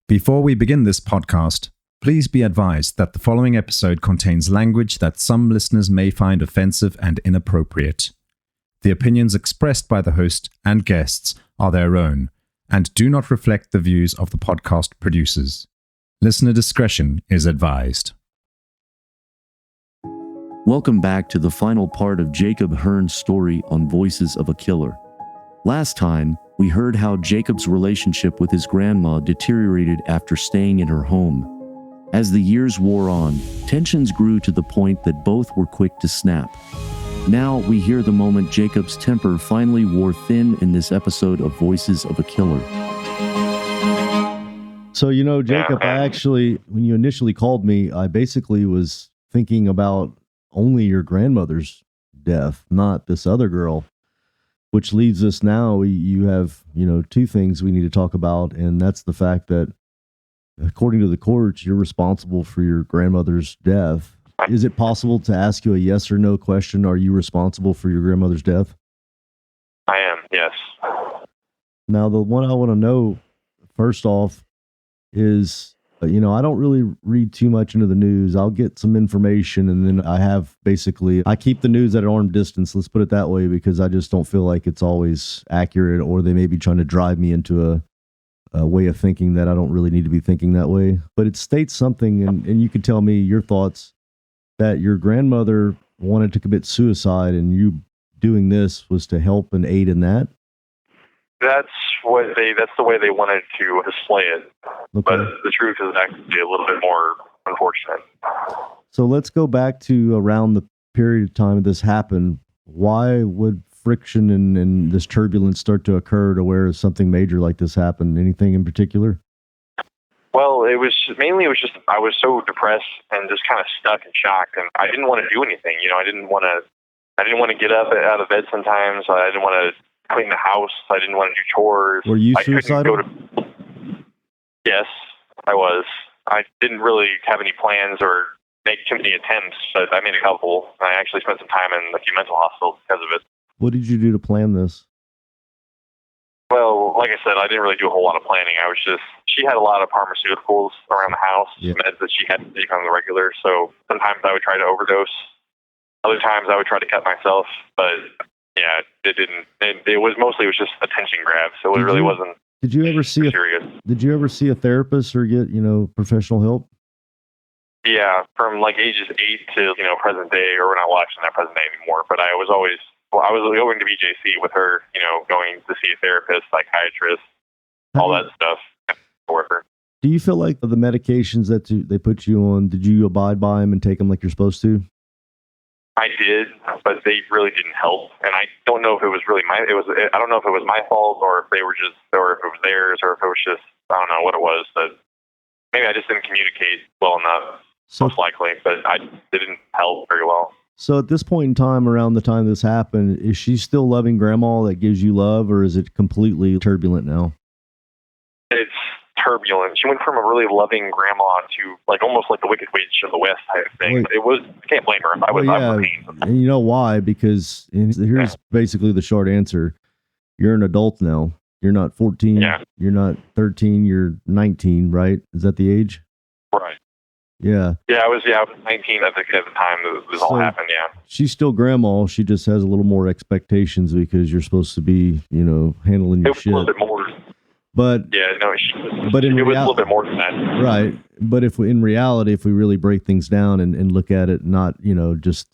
Before we begin this podcast, please be advised that the following episode contains language that some listeners may find offensive and inappropriate. The opinions expressed by the host and guests are their own and do not reflect the views of the podcast producers. Listener discretion is advised. Welcome back to the final part of Jacob Hearne's story on Voices of a Killer. Last time, we heard how Jacob's relationship with his grandma deteriorated after staying in her home. As the years wore on, tensions grew to the point that both were quick to snap. Now we hear the moment Jacob's temper finally wore thin in this episode of Voices of a Killer. So, Jacob, I actually, when you initially called me, I basically was thinking about only your grandmother's death, not this other girl. Which leads us now, you have, two things we need to talk about, and that's the fact that, according to the courts, you're responsible for your grandmother's death. Is it possible to ask you a yes or no question? Are you responsible for your grandmother's death? I am, yes. Now, the one I want to know, first off, is, I don't really read too much into the news. I'll get some information, and then I keep the news at arm's distance, let's put it that way, because I just don't feel like it's always accurate, or they may be trying to drive me into a way of thinking that I don't really need to be thinking that way. But it states something, and you can tell me your thoughts, that your grandmother wanted to commit suicide, and you doing this was to help and aid in that? That's the way they wanted to display it. Okay. But the truth is actually a little bit more unfortunate. So let's go back to around the period of time this happened. Why would friction and this turbulence start to occur to where something major like this happened? Anything in particular? Well, it was just I was so depressed and just kind of stuck and shocked, and I didn't want to do anything. I didn't want to get up out of bed sometimes. I didn't want to clean the house. I didn't want to do chores. Were you suicidal? Yes, I was. I didn't really have any plans or make too many attempts, but I made a couple. I actually spent some time in a few mental hospitals because of it. What did you do to plan this? Well, like I said, I didn't really do a whole lot of planning. She had a lot of pharmaceuticals around the house, meds that she had to take on the regular, so sometimes I would try to overdose. Other times I would try to cut myself, but yeah, it didn't. It was just attention grab, so it really wasn't. Did you ever see serious? Did you ever see a therapist or get professional help? Yeah, from like ages 8 to present day, or we're not watching that present day anymore. But I was going to BJC with her, going to see a therapist, psychiatrist, all that stuff. Do you feel like the medications that they put you on, did you abide by them and take them like you're supposed to? I did, but they really didn't help, and I don't know if it was really I don't know if it was my fault, or if they were or if it was theirs, or if it was just, I don't know what it was, but maybe I just didn't communicate well enough, most likely, but it didn't help very well. So at this point in time, around the time this happened, is she still loving grandma that gives you love, or is it completely turbulent now? It's turbulent. She went from a really loving grandma to almost like the Wicked Witch of the West type of thing. I can't blame her. I was pain. And you know why? Because here's basically the short answer. You're an adult now. You're not 14. Yeah. You're not 13. You're 19, right? Is that the age? Right. Yeah. Yeah, I was 19 at the time this all happened, yeah. She's still grandma. She just has a little more expectations because you're supposed to be, handling your shit. A little bit more. But yeah, no, it was a little bit more than that. Right. But if we really break things down and look at it, not, just,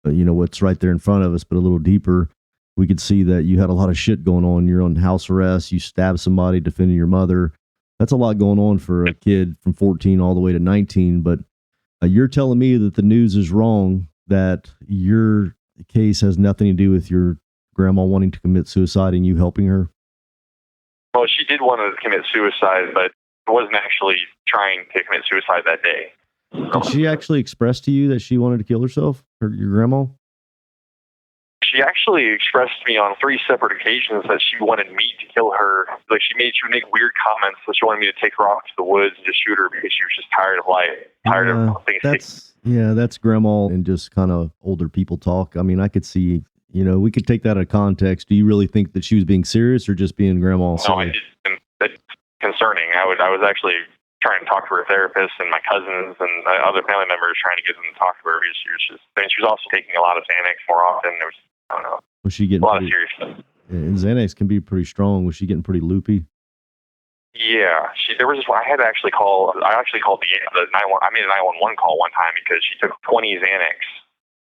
what's right there in front of us, but a little deeper, we could see that you had a lot of shit going on. You're on house arrest. You stabbed somebody defending your mother. That's a lot going on for a kid from 14 all the way to 19. But you're telling me that the news is wrong, that your case has nothing to do with your grandma wanting to commit suicide and you helping her? Well, she did want to commit suicide, but wasn't actually trying to commit suicide that day. Did she actually express to you that she wanted to kill herself, your grandma? She actually expressed to me on 3 separate occasions that she wanted me to kill her. She would make weird comments that she wanted me to take her off to the woods and just shoot her because she was just tired of life, tired of things. That's grandma and just kind of older people talk. I mean, I could see, we could take that out of context. Do you really think that she was being serious or just being grandma? No, I didn't. That's concerning. I was actually trying to talk to her therapist, and my cousins and other family members trying to get them to talk to her. She was also taking a lot of Xanax more often. There was, I don't know, Was she getting a lot of serious stuff. And Xanax can be pretty strong. Was she getting pretty loopy? Yeah, there was this one. I actually called the 911. I made a 911 call one time because she took 20 Xanax,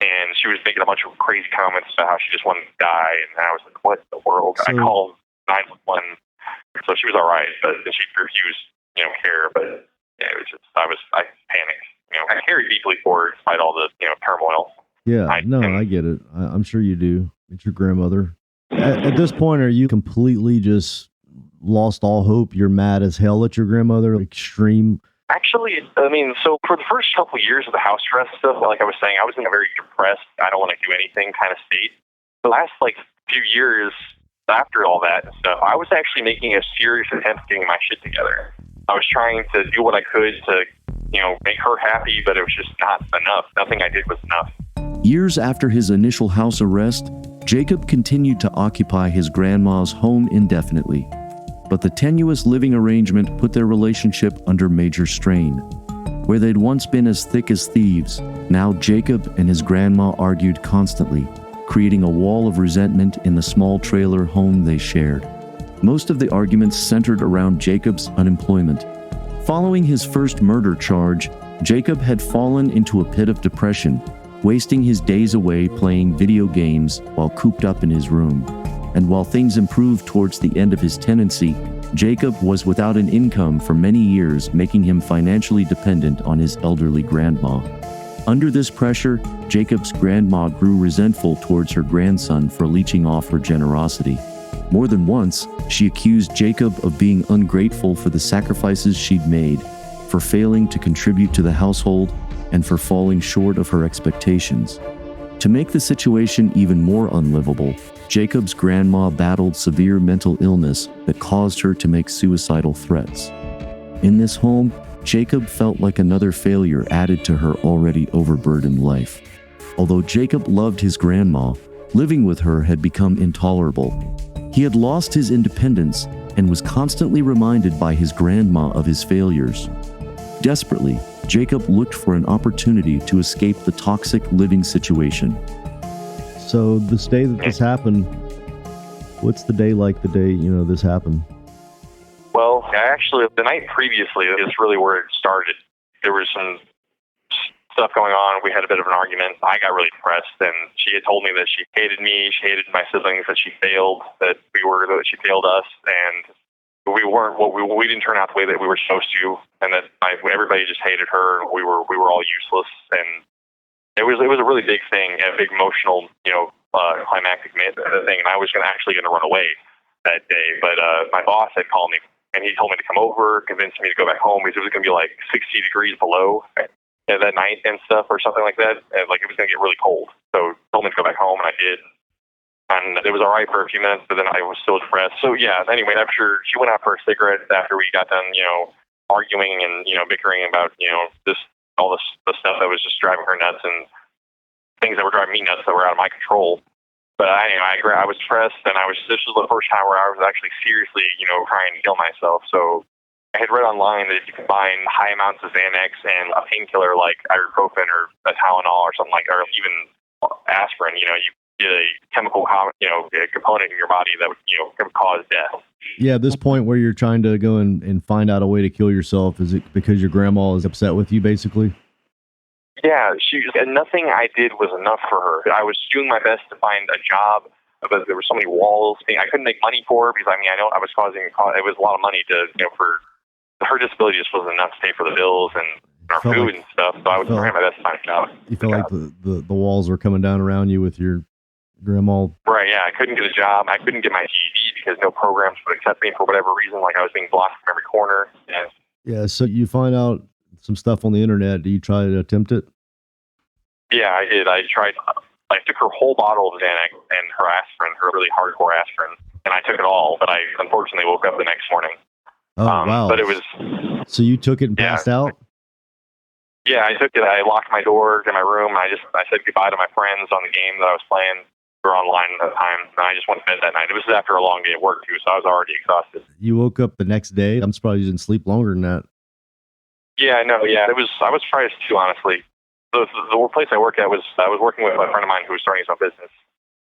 and she was making a bunch of crazy comments about how she just wanted to die. And I was like, "What in the world?" I called 911, so she was all right, but she refused, care. But yeah, it was just I panicked. I care deeply for her despite all the turmoil. Yeah, I get it. I'm sure you do. It's your grandmother. At this point, are you completely just lost all hope? You're mad as hell at your grandmother? Extreme? Actually, so for the first couple of years of the house arrest stuff, like I was saying, I was in a very depressed, I don't want to do anything kind of state. The last few years after all that stuff, I was actually making a serious attempt at getting my shit together. I was trying to do what I could to, make her happy, but it was just not enough. Nothing I did was enough. Years after his initial house arrest, Jacob continued to occupy his grandma's home indefinitely. But the tenuous living arrangement put their relationship under major strain. Where they'd once been as thick as thieves, now Jacob and his grandma argued constantly, creating a wall of resentment in the small trailer home they shared. Most of the arguments centered around Jacob's unemployment. Following his first murder charge, Jacob had fallen into a pit of depression, wasting his days away playing video games while cooped up in his room. And while things improved towards the end of his tenancy, Jacob was without an income for many years, making him financially dependent on his elderly grandma. Under this pressure, Jacob's grandma grew resentful towards her grandson for leeching off her generosity. More than once, she accused Jacob of being ungrateful for the sacrifices she'd made, for failing to contribute to the household, and for falling short of her expectations. To make the situation even more unlivable, Jacob's grandma battled severe mental illness that caused her to make suicidal threats. In this home, Jacob felt like another failure added to her already overburdened life. Although Jacob loved his grandma, living with her had become intolerable. He had lost his independence and was constantly reminded by his grandma of his failures. Desperately, Jacob looked for an opportunity to escape the toxic living situation. So this day that this happened, what's the day like the day, this happened? Well, actually, the night previously is really where it started. There was some stuff going on. We had a bit of an argument. I got really depressed, and she had told me that she hated me, she hated my siblings, that she failed, that she failed us, and we didn't turn out the way that we were supposed to, and that everybody just hated her. We were all useless, and it was a really big thing, a big emotional, climactic thing, and I was actually going to run away that day, but my boss had called me, and he told me to come over, convinced me to go back home because it was going to be 60 degrees below that night and stuff or something like that, and it was going to get really cold. So he told me to go back home, and I did. And it was all right for a few minutes, but then I was still depressed. So yeah, anyway, after she went out for a cigarette after we got done, arguing and, bickering about, all the stuff that was just driving her nuts and things that were driving me nuts that were out of my control. But anyway, I was depressed, and this was the first time where I was actually seriously, trying to kill myself. So I had read online that if you combine high amounts of Xanax and a painkiller like ibuprofen or a Tylenol or something or even aspirin, you get a chemical, a component in your body that would, can cause death. Yeah, at this point where you're trying to go and find out a way to kill yourself, is it because your grandma is upset with you, basically? Yeah, nothing I did was enough for her. I was doing my best to find a job, but there were so many walls. I couldn't make money for her because, I know I was it was a lot of money to, for her disability just wasn't enough to pay for the bills and our food and stuff, so I was trying my best to find a job. You felt like the walls were coming down around you with your grandma? Right, yeah. I couldn't get a job. I couldn't get my GED because no programs would accept me for whatever reason. I was being blocked from every corner. And yeah, so you find out some stuff on the internet. Do you try to attempt it? Yeah, I did. I tried. I took her whole bottle of Xanax and her aspirin, her really hardcore aspirin, and I took it all, but I unfortunately woke up the next morning. Oh, wow. But it was... So you took it and passed out? Yeah, I took it. I locked my door in my room, and I said goodbye to my friends on the game that I was playing. We were online at the time, and I just went to bed that night. It was after a long day at work, too, so I was already exhausted. You woke up the next day? I'm surprised you didn't sleep longer than that. Yeah, I know. Yeah, I was surprised too, honestly. The place I work at I was working with a friend of mine who was starting his own business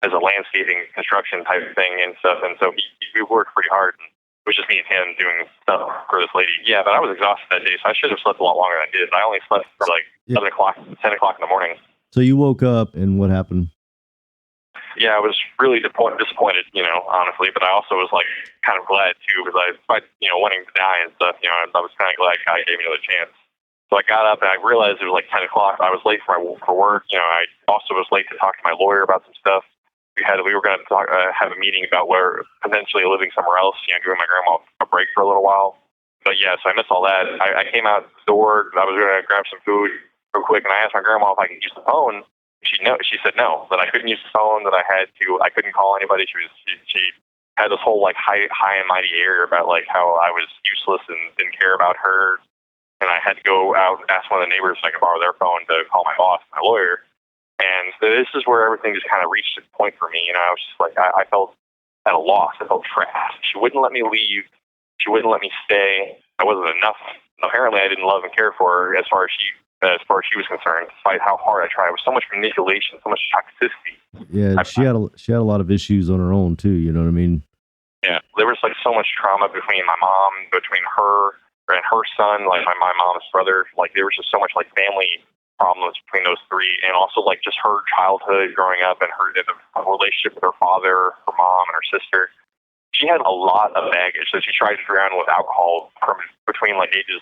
as a landscaping construction type of thing and stuff, and so he worked pretty hard. And it was just me and him doing stuff for this lady. Yeah, but I was exhausted that day, so I should have slept a lot longer than I did. I only slept for like 11 o'clock, 10 o'clock in the morning. So you woke up, and what happened? Yeah, I was really disappointed, honestly, but I also was like kind of glad too, because I wanting to die and stuff, I was kind of glad God gave me another chance. So I got up and I realized it was like 10 o'clock. I was late for work. I also was late to talk to my lawyer about some stuff. We were going to have a meeting about where potentially living somewhere else, giving my grandma a break for a little while. But yeah, so I missed all that. I came out the door. I was going to grab some food real quick, and I asked my grandma if I could use the phone. She said no, that I couldn't use the phone, that I couldn't call anybody. She had this whole like high and mighty air about like how I was useless and didn't care about her. And I had to go out and ask one of the neighbors if I could borrow their phone to call my boss, my lawyer. And this is where everything just kind of reached a point for me. I was just like, I felt at a loss. I felt trapped. She wouldn't let me leave. She wouldn't let me stay. I wasn't enough. Apparently, I didn't love and care for her as far as she was concerned, despite how hard I tried. It was so much manipulation, so much toxicity. Yeah, she had a lot of issues on her own too. You know what I mean? Yeah, there was like so much trauma between my mom, between her and her son, like my mom's brother. Like there was just so much like family problems between those three, and also like just her childhood growing up and her relationship with her father, her mom, and her sister. She had a lot of baggage that she tried to drown with alcohol from between like ages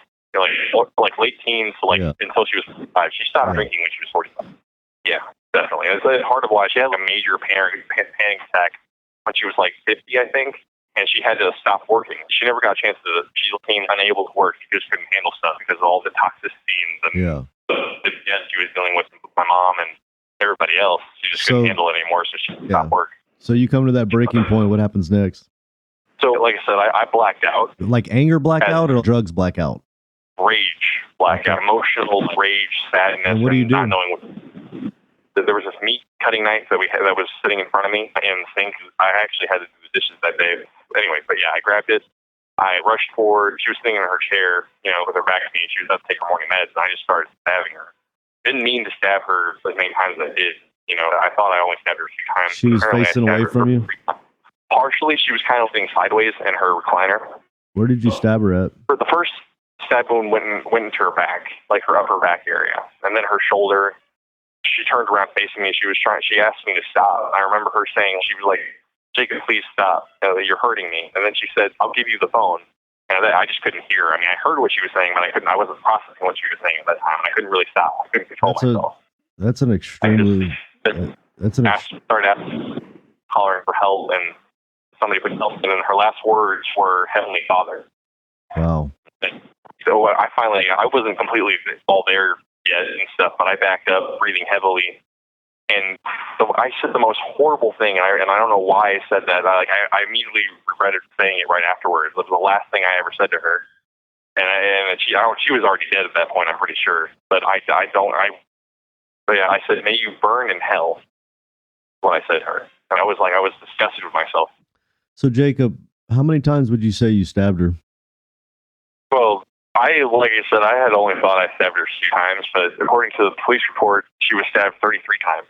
like late teens to until she was 45. She stopped drinking when she was 45. Yeah, definitely. It's hard to watch. She had a major panic attack when she was like 50, I think, and she had to stop working. She never got a chance to. She became unable to work. She just couldn't handle stuff because of all the toxicity and the she was dealing with my mom and everybody else. She just couldn't handle it anymore, so she stopped work. So you come to that breaking point. What happens next? So, like I said, I blacked out. Like anger blackout or drugs blackout? Rage blackout, emotional rage, sadness, and what do you do? Not knowing what. There was this meat cutting knife that that was sitting in front of me in the sink. I actually had to do the dishes that day. Anyway, but yeah, I grabbed it. I rushed forward. She was sitting in her chair, with her back to me. She was about to take her morning meds, and I just started stabbing her. Didn't mean to stab her as many times as I did. I thought I only stabbed her a few times. She was facing away from you? Partially, she was kind of sitting sideways in her recliner. Where did you stab her at? The first stab wound went into her back, like her upper back area, and then her shoulder. She turned around facing me. She asked me to stop. I remember her saying, she was like, "Jacob, please stop. You're hurting me." And then she said, "I'll give you the phone." And I just couldn't hear. I mean, I heard what she was saying, but I wasn't processing what she was saying at that time. I couldn't really stop. I couldn't control myself. That's an extremely. Started asking, hollering for help, and somebody put help. And then her last words were "Heavenly Father." Wow. So I wasn't completely all there yet and stuff, but I backed up, breathing heavily. And so I said the most horrible thing, and I don't know why I said that. I immediately regretted saying it right afterwards. It was the last thing I ever said to her. And she was already dead at that point, I'm pretty sure. But I said, "May you burn in hell," what I said to her. And I was disgusted with myself. So Jacob, how many times would you say you stabbed her? Well, like I said, I had only thought I stabbed her 2 times, but according to the police report, she was stabbed 33 times.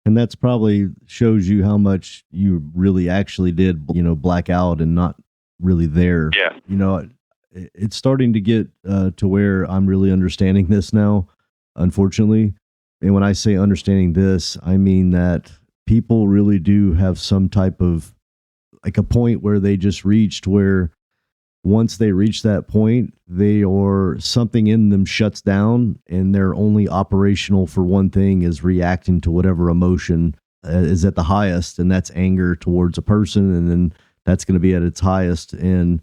And that's probably shows you how much you really actually did, black out and not really there. Yeah. It's starting to get to where I'm really understanding this now, unfortunately. And when I say understanding this, I mean that people really do have some type of, like a point where they just reached where once they reach that point, something in them shuts down and they're only operational for one thing, is reacting to whatever emotion is at the highest. And that's anger towards a person. And then that's going to be at its highest. And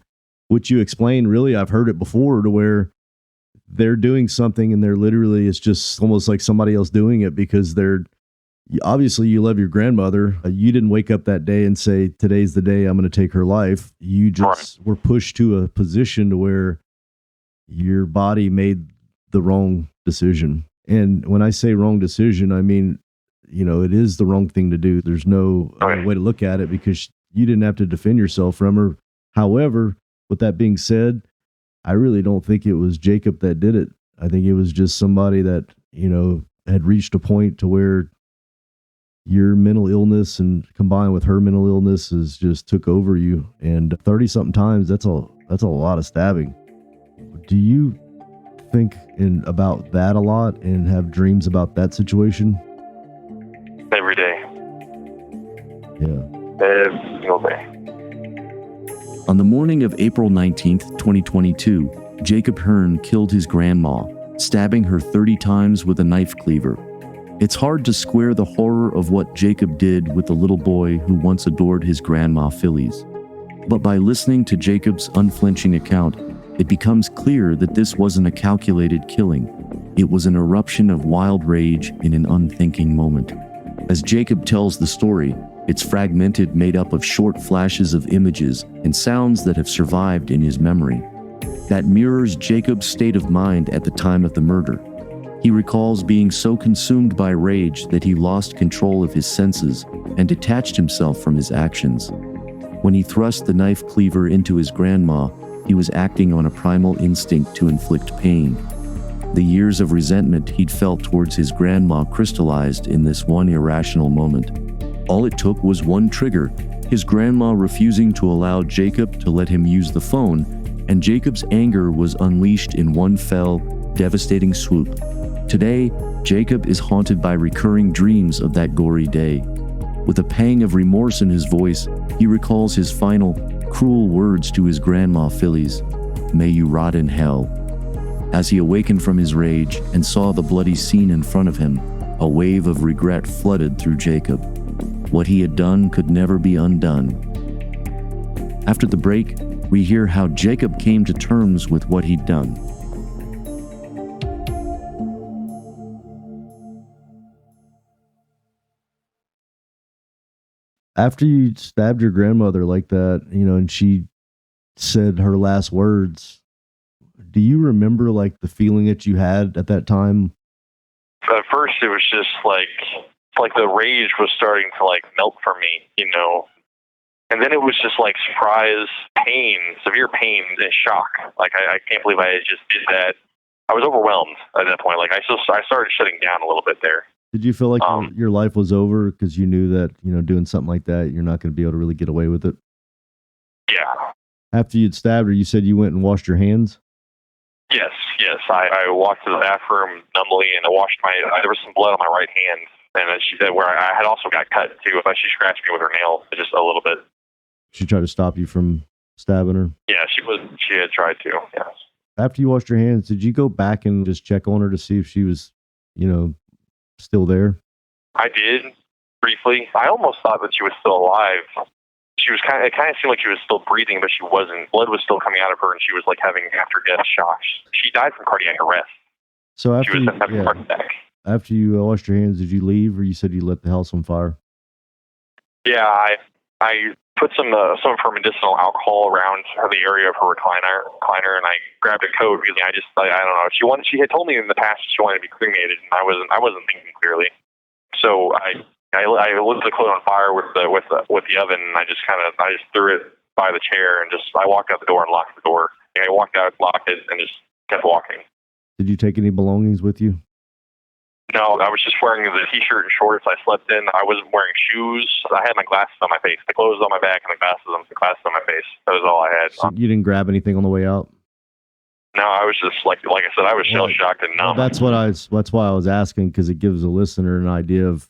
what you explained, really, I've heard it before, to where they're doing something and they're literally, it's just almost like somebody else doing it, because obviously you love your grandmother. You didn't wake up that day and say, "Today's the day I'm going to take her life." You just were pushed to a position to where your body made the wrong decision. And when I say wrong decision, I mean, it is the wrong thing to do. There's no other way to look at it, because you didn't have to defend yourself from her. However, with that being said, I really don't think it was Jacob that did it. I think it was just somebody that, had reached a point to where your mental illness and combined with her mental illness is just took over you. And 30 something times, that's a lot of stabbing. Do you think about that a lot and have dreams about that situation? Every day. Yeah. Every single day. On the morning of April 19th, 2022, Jacob Hearne killed his grandma, stabbing her 30 times with a knife cleaver. It's hard to square the horror of what Jacob did with the little boy who once adored his grandma Phillies. But by listening to Jacob's unflinching account, it becomes clear that this wasn't a calculated killing. It was an eruption of wild rage in an unthinking moment. As Jacob tells the story, it's fragmented, made up of short flashes of images and sounds that have survived in his memory. That mirrors Jacob's state of mind at the time of the murder. He recalls being so consumed by rage that he lost control of his senses and detached himself from his actions. When he thrust the knife cleaver into his grandma, he was acting on a primal instinct to inflict pain. The years of resentment he'd felt towards his grandma crystallized in this one irrational moment. All it took was one trigger, his grandma refusing to allow Jacob to let him use the phone, and Jacob's anger was unleashed in one fell, devastating swoop. Today, Jacob is haunted by recurring dreams of that gory day. With a pang of remorse in his voice, he recalls his final, cruel words to his grandma Phillies, "May you rot in hell." As he awakened from his rage and saw the bloody scene in front of him, a wave of regret flooded through Jacob. What he had done could never be undone. After the break, we hear how Jacob came to terms with what he'd done. After you stabbed your grandmother like that, and she said her last words, do you remember like the feeling that you had at that time? At first, it was just like the rage was starting to like melt for me, and then it was just like surprise, pain, severe pain and shock. Like I can't believe I just did that. I was overwhelmed at that point. Like I started shutting down a little bit there. Did you feel like your life was over because you knew that, doing something like that, you're not going to be able to really get away with it? Yeah. After you'd stabbed her, you said you went and washed your hands? Yes. I walked to the bathroom numbly and I washed there was some blood on my right hand. And she said where I had also got cut too. But she scratched me with her nail just a little bit. She tried to stop you from stabbing her? Yeah, she had tried to, yes. After you washed your hands, did you go back and just check on her to see if she was, still there? I did, briefly. I almost thought that she was still alive. It kind of seemed like she was still breathing, but she wasn't. Blood was still coming out of her, and she was like having after-death shocks. She died from cardiac arrest. So after she was having a heart attack. After you washed your hands, did you leave, or you said you lit the house on fire? Yeah, I put some of her medicinal alcohol around the area of her recliner, and I grabbed a coat because I don't know. She had told me in the past she wanted to be cremated, and I wasn't thinking clearly. So I lit the coat on fire with the oven, and I just threw it by the chair, and I walked out the door and locked the door. And I walked out, locked it, and just kept walking. Did you take any belongings with you? No, I was just wearing the t-shirt and shorts I slept in. I wasn't wearing shoes. I had my glasses on my face. The clothes on my back and the glasses on my face. That was all I had. So you didn't grab anything on the way out? No, I was just like I said, I was shell-shocked and numb. That's why I was asking, because it gives a listener an idea of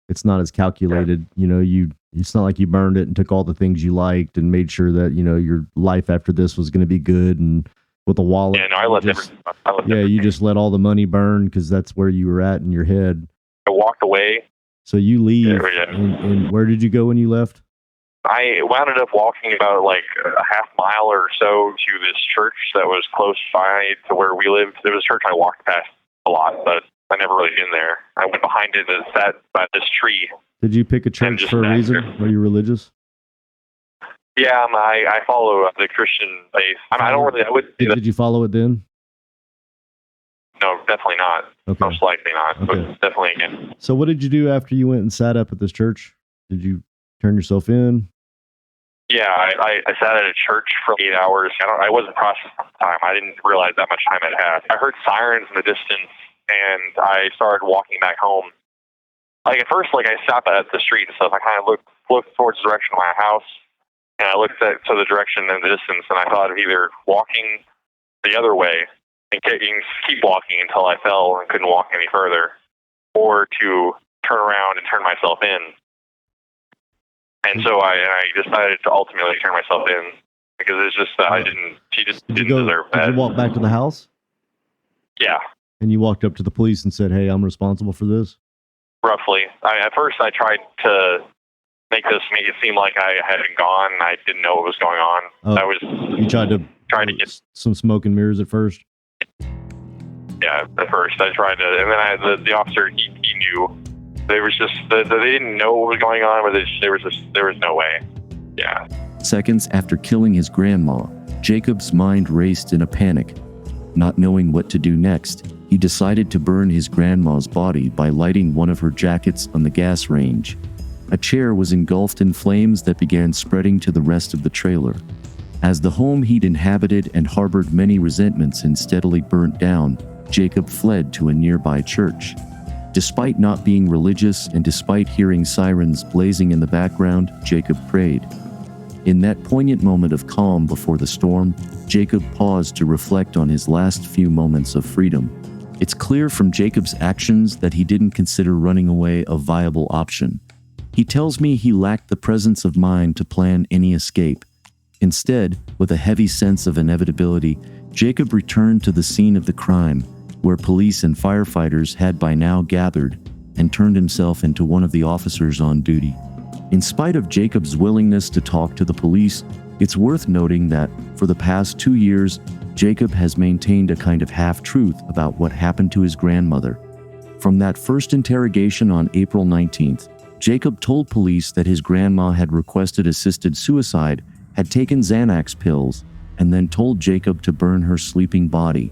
it's not as calculated. It's not like you burned it and took all the things you liked and made sure that, your life after this was going to be good, and with a wallet. Yeah, no, I let everything. You just let all the money burn because that's where you were at in your head. I walked away. So you leave, and where did you go when you left? I wound up walking about like a half mile or so to this church that was close by to where we lived. There was a church I walked past a lot, but I never really been there. I went behind it and sat by this tree. Did you pick a church for a reason? Are you religious? Yeah, I follow the Christian faith. Did you follow it then? No, definitely not. Okay. Most likely not, okay. But definitely again. So what did you do after you went and sat up at this church? Did you turn yourself in? Yeah, I sat at a church for 8 hours. I wasn't processing at the time. I didn't realize that much time had passed. I heard sirens in the distance, and I started walking back home. Like at first, like I stopped at the street and stuff. I kind of looked towards the direction of my house, and I looked to the direction in the distance, and I thought of either walking the other way and keep walking until I fell and couldn't walk any further, or to turn around and turn myself in. And so I decided to ultimately turn myself in because it's just that she just didn't deserve that. Did you walk back to the house? Yeah. And you walked up to the police and said, "Hey, I'm responsible for this"? Roughly. At first, I tried to make it seem like I had been gone and I didn't know what was going on. You tried to get some smoke and mirrors at first? Yeah, at first I tried to, and then the officer, he knew. They didn't know what was going on, but there was no way. Yeah. Seconds after killing his grandma, Jacob's mind raced in a panic. Not knowing what to do next, he decided to burn his grandma's body by lighting one of her jackets on the gas range. A chair was engulfed in flames that began spreading to the rest of the trailer. As the home he'd inhabited and harbored many resentments and steadily burnt down, Jacob fled to a nearby church. Despite not being religious and despite hearing sirens blazing in the background, Jacob prayed. In that poignant moment of calm before the storm, Jacob paused to reflect on his last few moments of freedom. It's clear from Jacob's actions that he didn't consider running away a viable option. He tells me he lacked the presence of mind to plan any escape. Instead, with a heavy sense of inevitability, Jacob returned to the scene of the crime, where police and firefighters had by now gathered, and turned himself into one of the officers on duty. In spite of Jacob's willingness to talk to the police, it's worth noting that, for the past 2 years, Jacob has maintained a kind of half-truth about what happened to his grandmother. From that first interrogation on April 19th, Jacob told police that his grandma had requested assisted suicide, had taken Xanax pills, and then told Jacob to burn her sleeping body.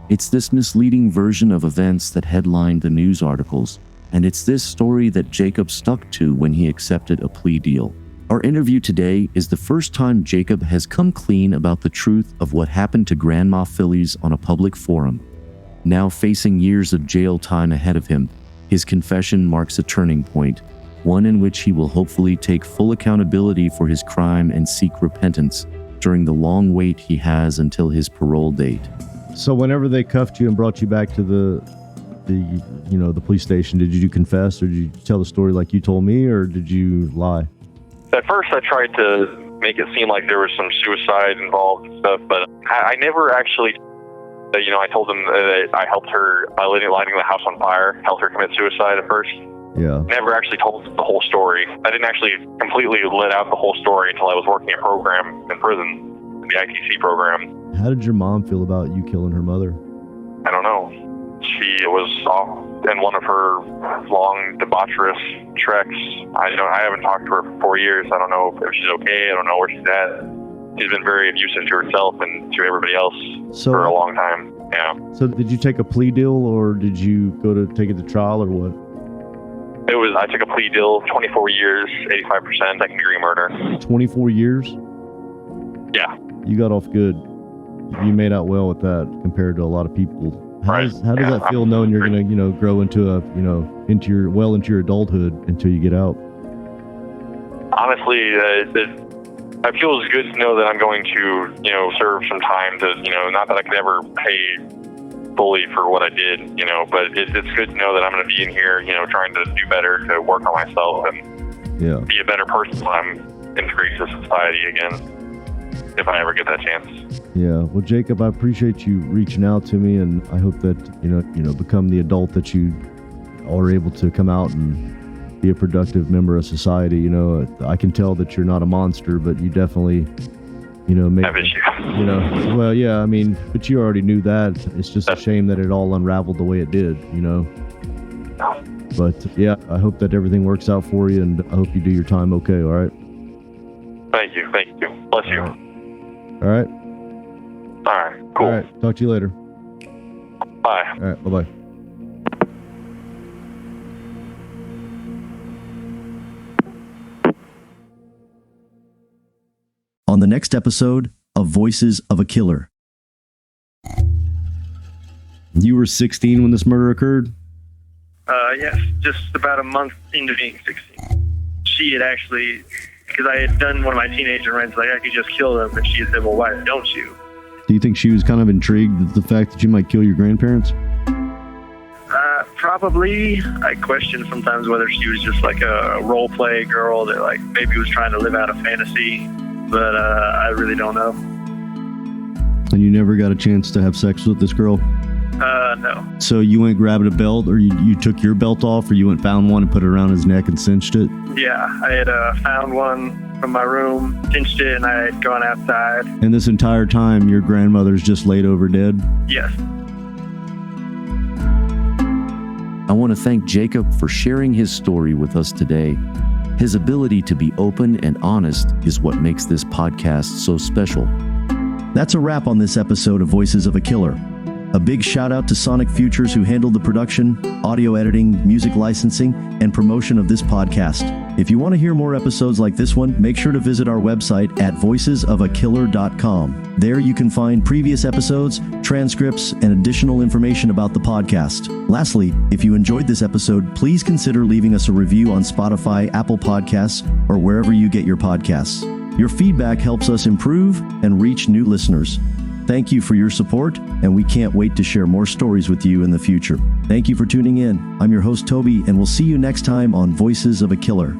It's this misleading version of events that headlined the news articles, and it's this story that Jacob stuck to when he accepted a plea deal. Our interview today is the first time Jacob has come clean about the truth of what happened to Grandma Phillies on a public forum. Now facing years of jail time ahead of him, his confession marks a turning point, one in which he will hopefully take full accountability for his crime and seek repentance during the long wait he has until his parole date. So whenever they cuffed you and brought you back to the police station, did you confess, or did you tell the story like you told me, or did you lie? At first, I tried to make it seem like there was some suicide involved and stuff, but I never actually, I told them that I helped her by lighting the house on fire, helped her commit suicide at first. Yeah. Never actually told the whole story. I didn't actually completely let out the whole story until I was working a program in prison, the ITC program. How did your mom feel about you killing her mother? I don't know. She was off in one of her long debaucherous treks. I haven't talked to her for 4 years. I don't know if she's okay. I don't know where she's at. She's been very abusive to herself and to everybody else for a long time. Yeah. So did you take a plea deal, or did you go to take it to trial, or what? I took a plea deal, 24 years, 85%, second-degree murder. 24 years? Yeah. You got off good. You made out well with that compared to a lot of people. How does that feel, knowing you're gonna, grow into into your adulthood until you get out? Honestly, it feels good to know that I'm going to, serve some time to, not that I could ever pay fully for what I did, but it's good to know that I'm going to be in here, trying to do better, to work on myself and be a better person when I'm integrated to society again, if I ever get that chance. Yeah. Well, Jacob, I appreciate you reaching out to me, and I hope that, become the adult that you are able to come out and be a productive member of society. I can tell that you're not a monster, but you definitely, have issues. Well, yeah, but you already knew that. It's just a shame that it all unraveled the way it did, But yeah, I hope that everything works out for you, and I hope you do your time okay, all right? Thank you. Bless you. All right. All right, cool. All right, talk to you later. Bye. All right, bye-bye. next episode of Voices of a Killer. You were 16 when this murder occurred? Yes, just about a month into being 16. She had actually, because I had done one of my teenager runs, like, I could just kill them, and she had said, well, why don't you? Do you think she was kind of intrigued at the fact that you might kill your grandparents? Probably. I question sometimes whether she was just like a role play girl that like maybe was trying to live out a fantasy, but I really don't know. And you never got a chance to have sex with this girl? No. So you went grabbed a belt, or you took your belt off, or you went found one and put it around his neck and cinched it? Yeah, I had found one from my room, cinched it, and I had gone outside. And this entire time, your grandmother's just laid over dead? Yes. I want to thank Jacob for sharing his story with us today. His ability to be open and honest is what makes this podcast so special. That's a wrap on this episode of Voices of a Killer. A big shout out to Sonic Futures, who handled the production, audio editing, music licensing, and promotion of this podcast. If you want to hear more episodes like this one, make sure to visit our website at voicesofakiller.com. There you can find previous episodes, transcripts, and additional information about the podcast. Lastly, if you enjoyed this episode, please consider leaving us a review on Spotify, Apple Podcasts, or wherever you get your podcasts. Your feedback helps us improve and reach new listeners. Thank you for your support, and we can't wait to share more stories with you in the future. Thank you for tuning in. I'm your host, Toby, and we'll see you next time on Voices of a Killer.